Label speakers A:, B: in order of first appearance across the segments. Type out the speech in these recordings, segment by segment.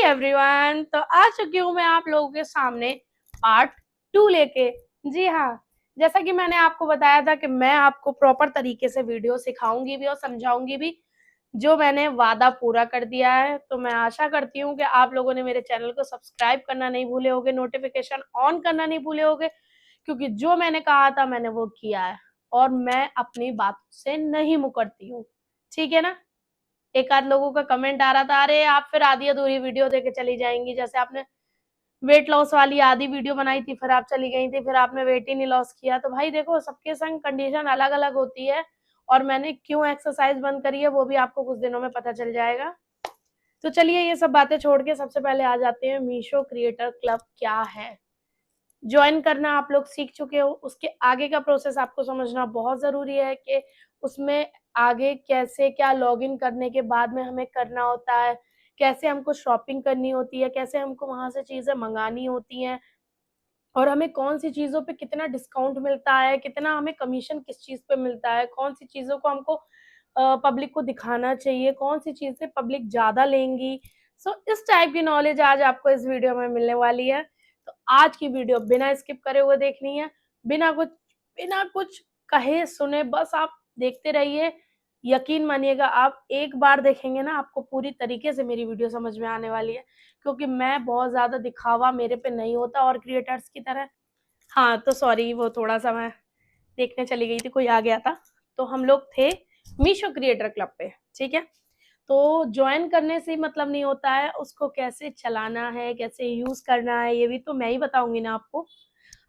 A: Everyone, तो आ चुकी हूँ मैं आप लोगों के सामने पार्ट 2 लेके। जी हाँ, जैसा कि मैंने आपको बताया था कि मैं आपको प्रॉपर तरीके से वीडियो सिखाऊंगी भी और समझाऊंगी भी, जो मैंने वादा पूरा कर दिया है। तो मैं आशा करती हूँ कि आप लोगों ने मेरे चैनल को सब्सक्राइब करना नहीं भूले होगे, नोटिफिकेशन ऑन करना नहीं भूले होगे, क्योंकि जो मैंने कहा था मैंने वो किया है और मैं अपनी बातों से नहीं मुकरती हूँ। ठीक है ना। एक आध लोगों का कमेंट आ रहा था, अरे आप फिर आधी अधूरी वीडियो देके चली जाएंगी, जैसे आपने वेट लॉस वाली आधी वीडियो बनाई थी, फिर आप चली गई थी, फिर आपने वेट ही नहीं लॉस किया। तो भाई देखो, सबके संग कंडीशन अलग अलग होती है और मैंने क्यों एक्सरसाइज बंद करी है वो भी आपको कुछ दिनों में पता चल जाएगा। तो चलिए ये सब बातें छोड़ के सबसे पहले आ जाते हैं, मीशो क्रिएटर क्लब क्या है। ज्वाइन करना आप लोग सीख चुके हो, उसके आगे का प्रोसेस आपको समझना बहुत जरूरी है कि उसमें आगे कैसे क्या लॉगिन करने के बाद में हमें करना होता है, कैसे हमको शॉपिंग करनी होती है, कैसे हमको वहां से चीजें मंगानी होती हैं और हमें कौन सी चीजों पे कितना डिस्काउंट मिलता है, कितना हमें कमीशन किस चीज पे मिलता है, कौन सी चीजों को हमको पब्लिक को दिखाना चाहिए, कौन सी चीज से पब्लिक ज्यादा लेंगी। सो इस टाइप की नॉलेज आज आपको इस वीडियो में मिलने वाली है। तो आज की वीडियो बिना स्किप करे हुए देखनी है, बिना कुछ कहे सुने बस आप देखते रहिए। यकीन मानिएगा, आप एक बार देखेंगे ना, आपको पूरी तरीके से मेरी वीडियो समझ में आने वाली है, क्योंकि मैं बहुत ज्यादा दिखावा मेरे पे नहीं होता और क्रिएटर्स की तरह। हाँ तो सॉरी, वो थोड़ा सा मैं देखने चली गई थी, कोई आ गया था। तो हम लोग थे मीशो क्रिएटर क्लब पे। ठीक है। तो ज्वाइन करने से मतलब नहीं होता है, उसको कैसे चलाना है, कैसे यूज करना है, ये भी तो मैं ही बताऊंगी ना आपको।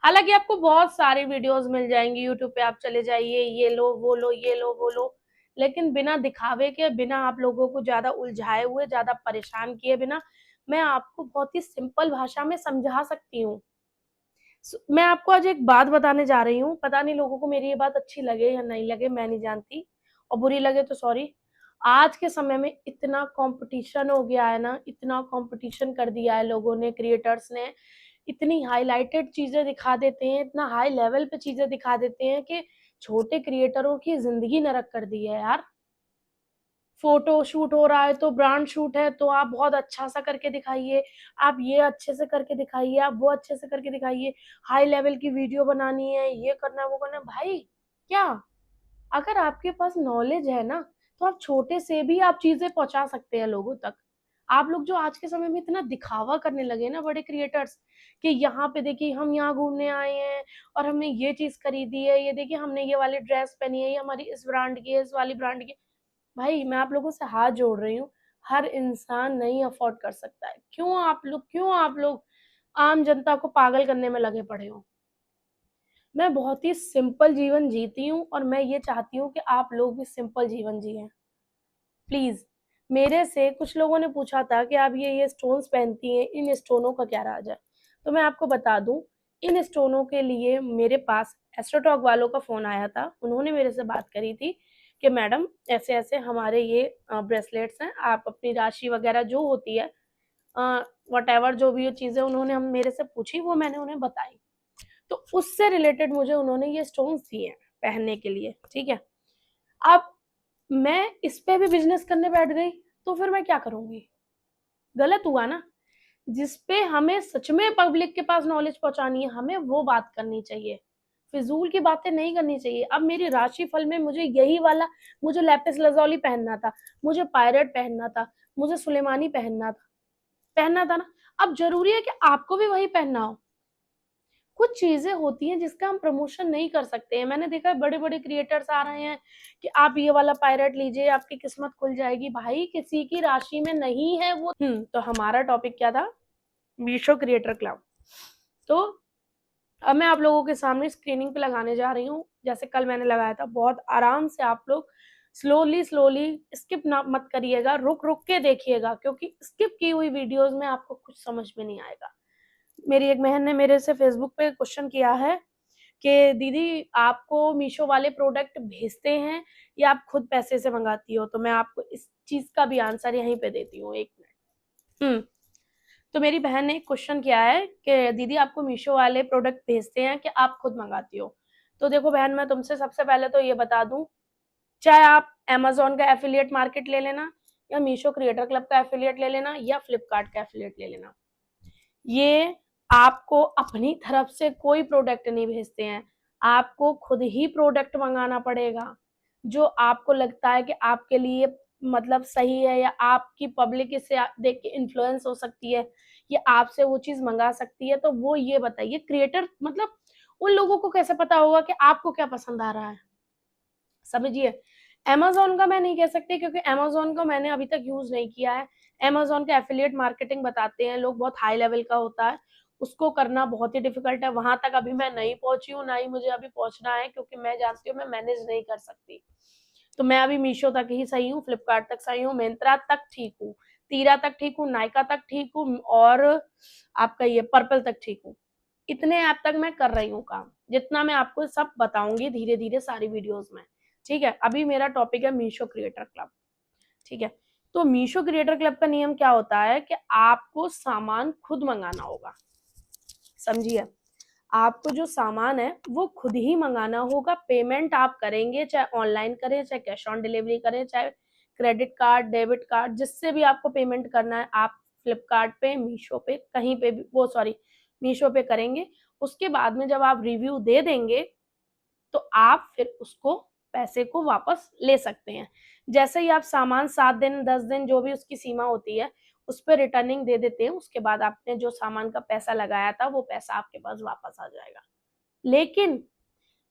A: हालांकि आपको बहुत सारी वीडियोस मिल जाएंगी यूट्यूब पे, आप चले जाइए, ये लो वो लो, ये लो वो लो, लेकिन बिना दिखावे के, बिना आप लोगों को ज्यादा उलझाए हुए, ज्यादा परेशान किए बिना, मैं आपको बहुत ही सिंपल भाषा में समझा सकती हूँ। मैं आपको आज एक बात बताने जा रही हूँ, पता नहीं लोगों को मेरी ये बात अच्छी लगे या नहीं लगे, मैं नहीं जानती, और बुरी लगे तो सॉरी। आज के समय में इतना कंपटीशन हो गया है ना, इतना कंपटीशन कर दिया है लोगों ने, क्रिएटर्स ने इतनी हाईलाइटेड चीजें दिखा देते हैं, इतना हाई लेवल पे चीजें दिखा देते हैं कि छोटे क्रिएटरों की जिंदगी नरक कर दी है यार। फोटो शूट हो रहा है तो ब्रांड शूट है तो आप बहुत अच्छा सा करके दिखाइए, आप ये अच्छे से करके दिखाइए, आप वो अच्छे से करके दिखाइए, हाई लेवल की वीडियो बनानी है, ये करना है वो करना है। भाई क्या, अगर आपके पास नॉलेज है ना, तो आप छोटे से भी आप चीजें पहुंचा सकते हैं लोगों तक। आप लोग जो आज के समय में इतना दिखावा करने लगे ना, बड़े क्रिएटर्स, कि यहाँ पे देखिए हम यहाँ घूमने आए हैं और हमने ये चीज खरीदी है, ये देखिए हमने ये वाली ड्रेस पहनी है, ये हमारी इस ब्रांड की है, इस वाली ब्रांड की। भाई मैं आप लोगों से हाथ जोड़ रही हूँ, हर इंसान नहीं अफोर्ड कर सकता है। क्यों आप लोग आम जनता को पागल करने में लगे पड़े हो। मैं बहुत ही सिंपल जीवन जीती हूँ और मैं ये चाहती हूँ कि आप लोग भी सिंपल जीवन जिए प्लीज। मेरे से कुछ लोगों ने पूछा था कि आप ये स्टोन्स पहनती हैं, इन स्टोनों का क्या राज है। तो मैं आपको बता दूं, इन स्टोनों के लिए मेरे पास एस्ट्रोटॉक वालों का फोन आया था, उन्होंने मेरे से बात करी थी कि मैडम ऐसे ऐसे हमारे ये ब्रेसलेट्स हैं, आप अपनी राशि वगैरह जो होती है, वट एवर जो भी ये चीजें उन्होंने हम मेरे से पूछी, वो मैंने उन्हें बताई। तो उससे रिलेटेड मुझे उन्होंने ये स्टोन्स दिए हैं पहनने के लिए। ठीक है। अब मैं इस पे भी बिजनेस करने बैठ गई तो फिर मैं क्या करूंगी। गलत हुआ ना। जिस पे हमें सच में पब्लिक के पास नॉलेज पहुंचानी है, हमें वो बात करनी चाहिए, फिजूल की बातें नहीं करनी चाहिए। अब मेरी राशि फल में मुझे यही वाला, मुझे लैपिस लजौली पहनना था, मुझे पायरेट पहनना था, मुझे सुलेमानी पहनना था ना। अब जरूरी है कि आपको भी वही पहनना हो। कुछ चीजें होती हैं जिसका हम प्रमोशन नहीं कर सकते हैं। मैंने देखा है बड़े बड़े क्रिएटर्स आ रहे हैं कि आप ये वाला पायरेट लीजिए, आपकी किस्मत खुल जाएगी। भाई किसी की राशि में नहीं है वो। तो हमारा टॉपिक क्या था, मीशो क्रिएटर क्लब। तो अब मैं आप लोगों के सामने स्क्रीनिंग पे लगाने जा रही हूँ, जैसे कल मैंने लगाया था। बहुत आराम से आप लोग स्लोली स्लोली, स्किप ना मत करिएगा, रुक रुक के देखिएगा, क्योंकि स्किप की हुई वीडियोस में आपको कुछ समझ में नहीं आएगा। मेरी एक बहन ने मेरे से फेसबुक पे क्वेश्चन किया है कि दीदी आपको मीशो वाले प्रोडक्ट भेजते हैं या आप खुद पैसे से मंगाती हो। तो मैं आपको इस चीज का भी आंसर यहीं पे देती हूँ, एक मिनट। तो मेरी बहन ने क्वेश्चन किया है कि दीदी आपको मीशो वाले प्रोडक्ट भेजते हैं कि आप खुद मंगाती हो। तो देखो बहन, मैं तुमसे सबसे पहले तो ये बता दूं, चाहे आप amazon का एफिलिएट मार्केट ले लेना या मीशो क्रिएटर क्लब का एफिलिएट ले लेना या फ्लिपकार्ट का एफिलिएट ले लेना। ये आपको अपनी तरफ से कोई प्रोडक्ट नहीं भेजते हैं, आपको खुद ही प्रोडक्ट मंगाना पड़ेगा जो आपको लगता है कि आपके लिए मतलब सही है या आपकी पब्लिक इससे देख के इन्फ्लुएंस हो सकती है, ये आपसे वो चीज मंगा सकती है, तो वो ये बताइए क्रिएटर मतलब उन लोगों को कैसे पता होगा कि आपको क्या पसंद आ रहा है। समझिए, अमेज़न का मैं नहीं कह सकती क्योंकि अमेज़न को मैंने अभी तक यूज़ नहीं किया है। अमेज़न का एफिलिएट मार्केटिंग बताते हैं लोग, बहुत हाई लेवल का होता है, उसको करना बहुत ही डिफ़िकल्ट है, वहाँ तक अभी मैं नहीं पहुँची हूँ, ना ही मुझे अभी पहुँचना है क्योंकि मैं जानती हूँ मैं मैनेज नहीं कर सकती। तो मैं अभी मीशो तक ही सही हूँ, फ्लिपकार्ट तक सही हूँ, मिंत्रा तक ठीक हूँ, तीरा तक ठीक हूँ, नायका तक ठीक हूँ और आपका ये पर्पल तक ठीक हूँ। इतने ऐप तक मैं कर रही हूँ काम, जितना मैं आपको सब बताऊँगी धीरे-धीरे सारी वीडियोज़ में। ठीक है, अभी मेरा टॉपिक है मीशो क्रिएटर क्लब। ठीक है, तो मीशो क्रिएटर क्लब का नियम क्या होता है कि आपको सामान खुद मंगाना होगा। समझिए, आपको जो सामान है वो खुद ही मंगाना होगा, पेमेंट आप करेंगे चाहे ऑनलाइन करें, चाहे कैश ऑन डिलीवरी करें, चाहे क्रेडिट कार्ड, डेबिट कार्ड, जिससे भी आपको पेमेंट करना है आप फ्लिपकार्ट पे, मीशो पे, कहीं पे भी वो सॉरी मीशो पे करेंगे। उसके बाद में जब आप रिव्यू दे देंगे तो आप फिर उसको पैसे को वापस ले सकते हैं। जैसे ही आप सामान 7 दिन 10 दिन जो भी उसकी सीमा होती है, उस पे रिटर्निंग दे देते हैं, उसके बाद आपने जो सामान का पैसा लगाया था वो पैसा आपके पास वापस आ जाएगा। लेकिन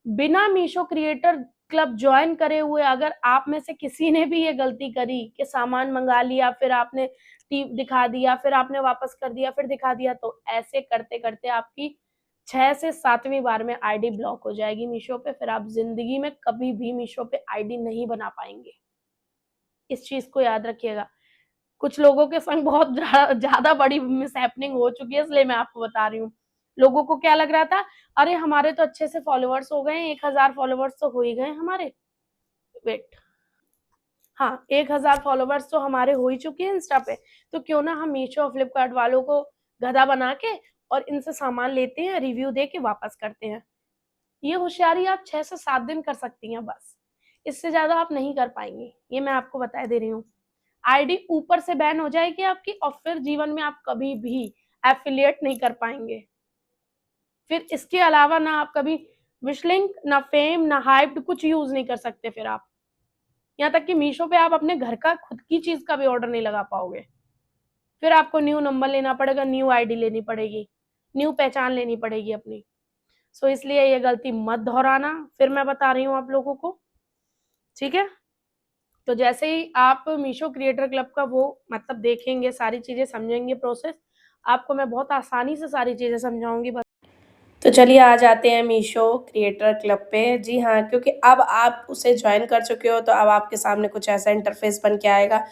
A: बिना मीशो क्रिएटर क्लब ज्वाइन करे हुए अगर आप में से किसी ने भी ये गलती करी कि सामान मंगा लिया, फिर आपने दिखा दिया, फिर आपने वापस कर दिया, फिर दिखा दिया, तो ऐसे करते करते आपकी 6 से 7वीं बार में आईडी ब्लॉक हो जाएगी मीशो पे, फिर आप जिंदगी में कभी भी मीशो पे आईडी नहीं बना पाएंगे। इस चीज को याद रखिएगा। कुछ लोगों के संग बहुत ज्यादा बड़ी मिसहैपनिंग हो चुकी है, इसलिए मैं आपको बता रही हूँ। लोगों को क्या लग रहा था, अरे हमारे तो अच्छे से फॉलोअर्स हो गए, 1000 फॉलोअर्स तो हो ही गए हमारे। वेट, हाँ 1000 फॉलोअर्स तो हमारे हो ही चुके हैं इंस्टा पे, तो क्यों ना हम मीशो और फ्लिपकार्ट वालों को गधा बना के और इनसे सामान लेते हैं, रिव्यू दे के वापस करते हैं। ये होशियारी आप 6 से 7 दिन कर सकती हैं बस, इससे ज्यादा आप नहीं कर पाएंगी, ये मैं आपको बता दे रही हूँ। आईडी ऊपर से बैन हो जाएगी आपकी और फिर जीवन में आप कभी भी एफिलिएट नहीं कर पाएंगे। फिर इसके अलावा ना आप कभी विशलिंक, ना फेम, ना हाइप्ड कुछ यूज नहीं कर सकते। फिर आप यहाँ तक कि मीशो पे आप अपने घर का खुद की चीज का भी ऑर्डर नहीं लगा पाओगे। फिर आपको न्यू नंबर लेना पड़ेगा, न्यू आईडी लेनी पड़ेगी, न्यू पहचान लेनी पड़ेगी अपनी। सो इसलिए ये गलती मत दोहराना, फिर मैं बता रही हूँ आप लोगों को। ठीक है, तो जैसे ही आप मीशो क्रिएटर क्लब का वो मतलब देखेंगे, सारी चीजें समझेंगे प्रोसेस, आपको मैं बहुत आसानी से सारी चीजें समझाऊंगी। तो चलिए आ जाते हैं मीशो क्रिएटर क्लब पे। जी हाँ, क्योंकि अब आप उसे ज्वाइन कर चुके हो तो अब आपके सामने कुछ ऐसा इंटरफेस बन के आएगा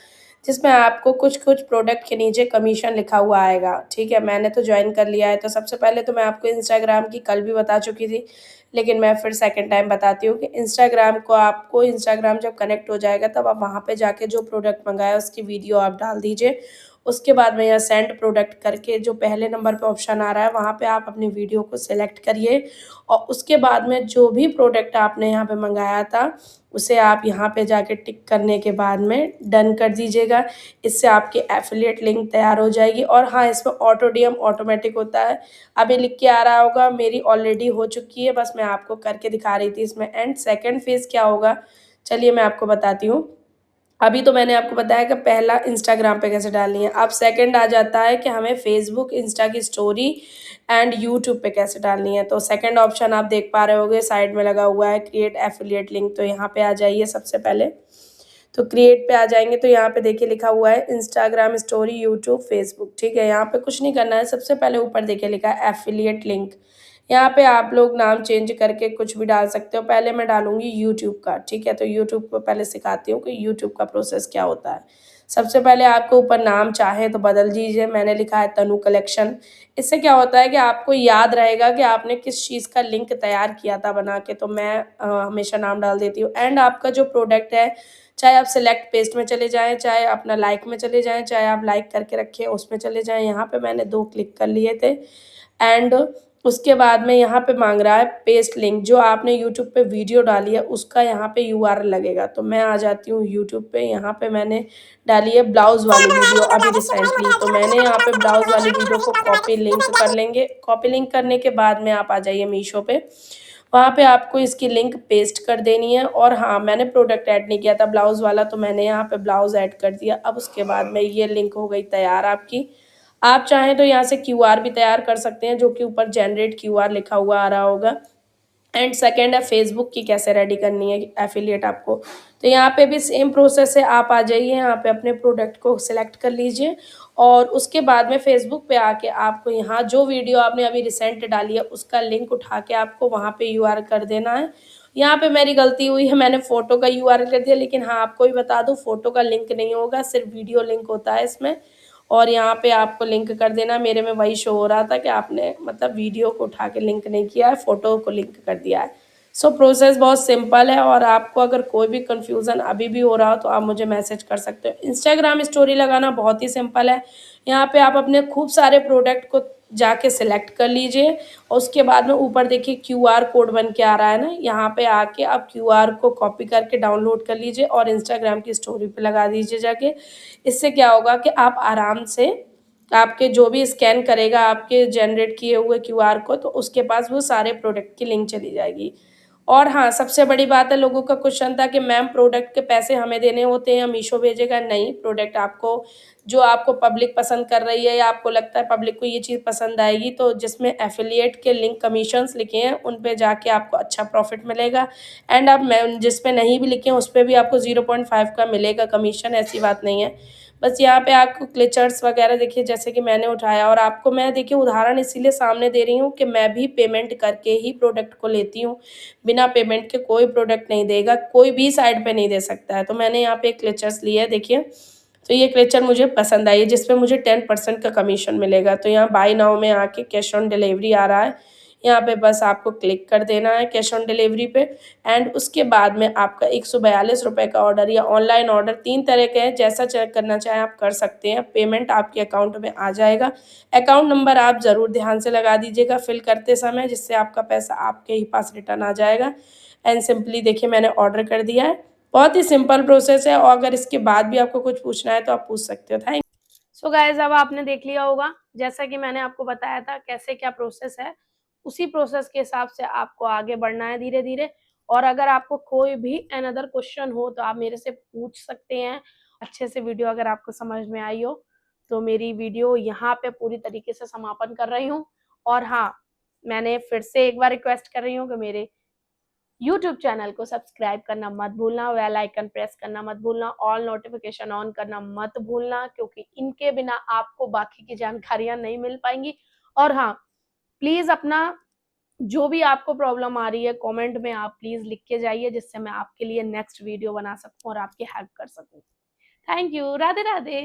A: जिसमें आपको कुछ कुछ प्रोडक्ट के नीचे कमीशन लिखा हुआ आएगा। ठीक है, मैंने तो ज्वाइन कर लिया है। तो सबसे पहले तो मैं आपको इंस्टाग्राम की कल भी बता चुकी थी, लेकिन मैं फिर सेकेंड टाइम बताती हूँ कि इंस्टाग्राम को आपको इंस्टाग्राम जब कनेक्ट हो जाएगा तब आप वहाँ पे जाके जो प्रोडक्ट मंगाया उसकी वीडियो आप डाल दीजिए। उसके बाद में यहाँ सेंड प्रोडक्ट करके जो पहले नंबर पे ऑप्शन आ रहा है वहाँ पे आप अपनी वीडियो को सिलेक्ट करिए और उसके बाद में जो भी प्रोडक्ट आपने यहाँ पे मंगाया था उसे आप यहाँ पे जाके टिक करने के बाद में डन कर दीजिएगा। इससे आपकी एफिलिएट लिंक तैयार हो जाएगी। और हाँ, इसमें ऑटो डीएम ऑटोमेटिक होता है। अभी लिख के आ रहा होगा, मेरी ऑलरेडी हो चुकी है, बस मैं आपको करके दिखा रही थी इसमें। एंड सेकेंड फेज़ क्या होगा, चलिए मैं आपको बताती हूँ। अभी तो मैंने आपको बताया कि पहला इंस्टाग्राम पे कैसे डालनी है। अब सेकंड आ जाता है कि हमें फेसबुक, इंस्टा की स्टोरी एंड यूट्यूब पे कैसे डालनी है। तो सेकंड ऑप्शन आप देख पा रहे होगे साइड में लगा हुआ है क्रिएट एफिलिएट लिंक। तो यहाँ पे आ जाइए सबसे पहले। तो क्रिएट पे आ जाएंगे तो यहाँ पे देखिए लिखा हुआ है इंस्टाग्राम स्टोरी, यूट्यूब, फेसबुक। ठीक है, यहाँ पे कुछ नहीं करना है। सबसे पहले ऊपर देखिए लिखा है एफिलिएट लिंक। यहाँ पे आप लोग नाम चेंज करके कुछ भी डाल सकते हो। पहले मैं डालूंगी यूट्यूब का। ठीक है, तो यूट्यूब को पहले सिखाती हूँ कि यूट्यूब का प्रोसेस क्या होता है। सबसे पहले आपको ऊपर नाम चाहे तो बदल दीजिए। मैंने लिखा है तनु कलेक्शन। इससे क्या होता है कि आपको याद रहेगा कि आपने किस चीज़ का लिंक तैयार किया था बना के। तो मैं हमेशा नाम डाल देती हूँ। एंड आपका जो प्रोडक्ट है, चाहे आप सिलेक्ट पेस्ट में चले जाएँ, चाहे अपना लाइक में चले जाएँ, चाहे आप लाइक करके रखें उसमें चले जाएँ। यहाँ पे मैंने 2 क्लिक कर लिए थे। एंड उसके बाद में यहाँ पे मांग रहा है पेस्ट लिंक, जो आपने यूट्यूब पे वीडियो डाली है उसका यहाँ पे यूआरएल लगेगा। तो मैं आ जाती हूँ यूट्यूब पे, यहाँ पे मैंने डाली है ब्लाउज वाली वीडियो अभी रिसेंटली, तो मैंने यहाँ पे ब्लाउज वाली वीडियो को कॉपी लिंक कर लेंगे। कॉपी लिंक करने के बाद में आप आ जाइए मीशो पे, वहाँ पे आपको इसकी लिंक पेस्ट कर देनी है। और हाँ, मैंने प्रोडक्ट ऐड नहीं किया था ब्लाउज वाला, तो मैंने यहाँ पे ब्लाउज ऐड कर दिया। अब उसके बाद में ये लिंक हो गई तैयार आपकी। आप चाहें तो यहाँ से क्यूआर भी तैयार कर सकते हैं, जो कि ऊपर जनरेट क्यूआर लिखा हुआ आ रहा होगा। एंड सेकेंड है फेसबुक की कैसे रेडी करनी है एफिलिएट आपको। तो यहाँ पे भी सेम प्रोसेस है, आप आ जाइए यहाँ पे अपने प्रोडक्ट को सिलेक्ट कर लीजिए और उसके बाद में फेसबुक पे आके आपको यहाँ जो वीडियो आपने अभी रिसेंट डाली है उसका लिंक उठा के आपको वहाँ पे यूआर कर देना है। यहाँ पे मेरी गलती हुई है, मैंने फ़ोटो का यूआरएल कर दिया, लेकिन हाँ आपको भी बता दूँ फ़ोटो का लिंक नहीं होगा, सिर्फ वीडियो लिंक होता है इसमें। और यहाँ पे आपको लिंक कर देना, मेरे में वही शो हो रहा था कि आपने मतलब वीडियो को उठा के लिंक नहीं किया है, फ़ोटो को लिंक कर दिया है। सो प्रोसेस बहुत सिंपल है और आपको अगर कोई भी कन्फ्यूज़न अभी भी हो रहा हो तो आप मुझे मैसेज कर सकते हो। इंस्टाग्राम स्टोरी लगाना बहुत ही सिंपल है। यहाँ पे आप अपने खूब सारे प्रोडक्ट को जाके सिलेक्ट कर लीजिए और उसके बाद में ऊपर देखिए क्यूआर कोड बन के आ रहा है ना, यहाँ पे आके आप क्यूआर को कॉपी करके डाउनलोड कर लीजिए और इंस्टाग्राम की स्टोरी पे लगा दीजिए जाके। इससे क्या होगा कि आप आराम से आपके जो भी स्कैन करेगा आपके जनरेट किए हुए क्यूआर को, तो उसके पास वो सारे प्रोडक्ट की लिंक चली जाएगी। और हाँ, सबसे बड़ी बात है, लोगों का क्वेश्चन था कि मैम प्रोडक्ट के पैसे हमें देने होते हैं या मीशो भेजेगा? नहीं, प्रोडक्ट आपको जो आपको पब्लिक पसंद कर रही है या आपको लगता है पब्लिक को ये चीज़ पसंद आएगी, तो जिसमें एफिलिएट के लिंक कमीशंस लिखे हैं उन पे जाके आपको अच्छा प्रॉफिट मिलेगा। एंड अब मैं जिस पे नहीं भी लिखे हैं उस पे भी आपको 0.5 का मिलेगा कमीशन, ऐसी बात नहीं है। बस यहाँ पे आपको क्लिचर्स वगैरह देखिए जैसे कि मैंने उठाया, और आपको मैं देखिए उदाहरण इसीलिए सामने दे रही हूँ कि मैं भी पेमेंट करके ही प्रोडक्ट को लेती हूँ। बिना पेमेंट के कोई प्रोडक्ट नहीं देगा, कोई भी साइड पे नहीं दे सकता है। तो मैंने यहाँ पे क्लिचर्स लिए है देखिए, तो ये क्लिचर मुझे पसंद आई है जिसपे मुझे 10% का कमीशन मिलेगा। तो यहाँ बाय नाउ में आके कैश ऑन डिलीवरी आ रहा है, यहाँ पे बस आपको क्लिक कर देना है कैश ऑन डिलीवरी पे। एंड उसके बाद में आपका 142 रुपये का ऑर्डर या ऑनलाइन ऑर्डर 3 तरह के हैं, जैसा चेक करना चाहें आप कर सकते हैं। पेमेंट आपके अकाउंट में आ जाएगा। अकाउंट नंबर आप ज़रूर ध्यान से लगा दीजिएगा फिल करते समय, जिससे आपका पैसा आपके ही पास रिटर्न आ जाएगा। एंड सिंपली देखिए मैंने ऑर्डर कर दिया है। बहुत ही सिंपल प्रोसेस है और अगर इसके बाद भी आपको कुछ पूछना है तो आप पूछ सकते हो। थैंक सो गाइज, अब आपने देख लिया होगा जैसा कि मैंने आपको बताया था कैसे क्या प्रोसेस है, उसी प्रोसेस के हिसाब से आपको आगे बढ़ना है धीरे धीरे। और अगर आपको कोई भी अनदर क्वेश्चन हो तो आप मेरे से पूछ सकते हैं। अच्छे से वीडियो अगर आपको समझ में आई हो तो मेरी वीडियो यहाँ पे पूरी तरीके से समापन कर रही हूँ। और हाँ, मैंने फिर से एक बार रिक्वेस्ट कर रही हूँ कि मेरे यूट्यूब चैनल को सब्सक्राइब करना मत भूलना, बेल आइकन प्रेस करना मत भूलना, ऑल नोटिफिकेशन ऑन करना मत भूलना, क्योंकि इनके बिना आपको बाकी की जानकारियां नहीं मिल पाएंगी। और हाँ, प्लीज अपना जो भी आपको प्रॉब्लम आ रही है कमेंट में आप प्लीज लिख के जाइए, जिससे मैं आपके लिए नेक्स्ट वीडियो बना सकूं और आपकी हेल्प कर सकूं। Thank you. राधे राधे।